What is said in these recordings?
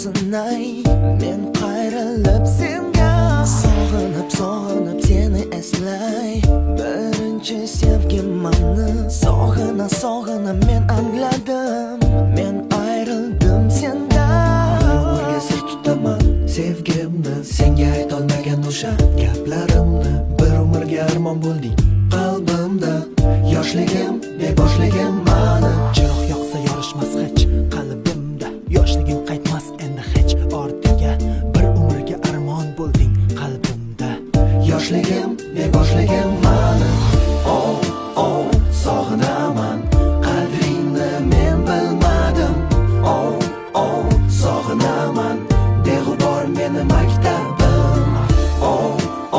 sinay. Men qayrilib senga sog'inib seni eslay. Birinchi sevgimni sog'ina men angladim. Men ayrildim sendan. Umrga sir tutaman sevgimni, senga aytolmagan o'sha gaplarimni. Bir umrga armon bo'lding qalbimda. Yoshligim, beboshligim mani. Chiroq yoqsa yorishmas hech qalbimda. Yoshligim qaytmas endi hech ortiga. Bir umrga armon bo'lding qalbimda. Yoshligim, beboshligim mani. Oh, oh, sog'inaman. Qadringni men bilmadim. Oh, oh, sog'inaman. Beg'ubor meni maktabim. Oh,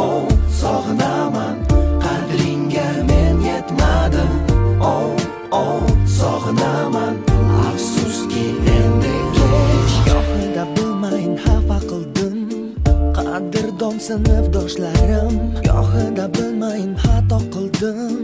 oh, sog'inaman. Qadringga men yetmadim. Oh, oh, sog'inaman. Afsuski endi kech. Yo'qida bilmayin xafa qildim. Qadrdon sinfdoshlarim. Yo'qida bilmayin xato qildim.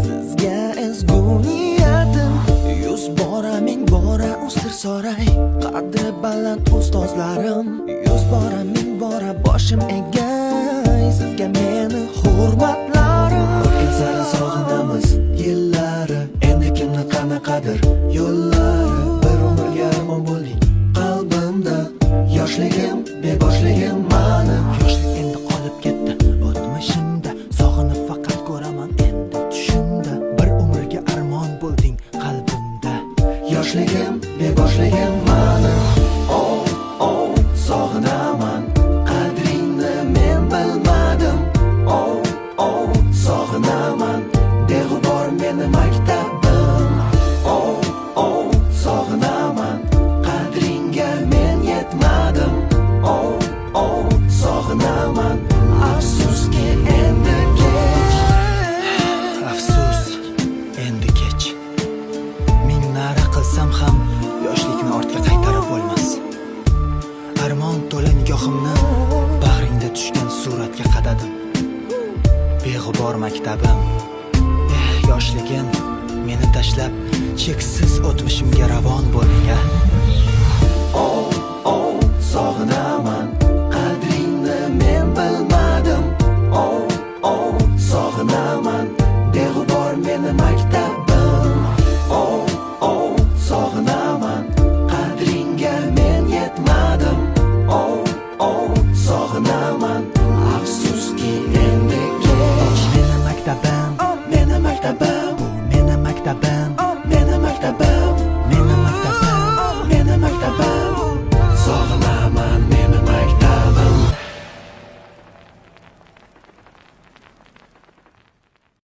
Sizga ezgu niyatim. 100 bora ming bora ustir soray. Qadri baland ustozlarim. 100 bora ming bora boshim egay. Sizga meni hurmatlarim. O'tgan sari sog'inamiz yillari. Endi kimni qanaqadir yo'llari. Bir umrga armon bo'lding qalbimda. Yoshligim, beboshligim mani. Yoshlik endi qolib ketdi o'tmishimda. Sog'inib faqat ko'raman endi tushimda. Bir umrga armon bo'lding qalbimda. Yoshligim, beboshligim mani. Oh, oh, sog'inaman. Qadringni men bilmadim. Oh, oh, sog'inaman. Beg'ubor meni maktabim. Oh, oh, sog'inaman. Qadringga men yetmadim. Oh, oh, sog'inaman. Afsuski endi kech. Afsus, endi kech. Ming nara qilsam ham yoshlikni ortga qaytarib bo'lmas. Armon to'la nigohimni bag'ringda tushgan suratga qadadim. Beg'ubor maktabim. Yoshligim meni tashlab cheksiz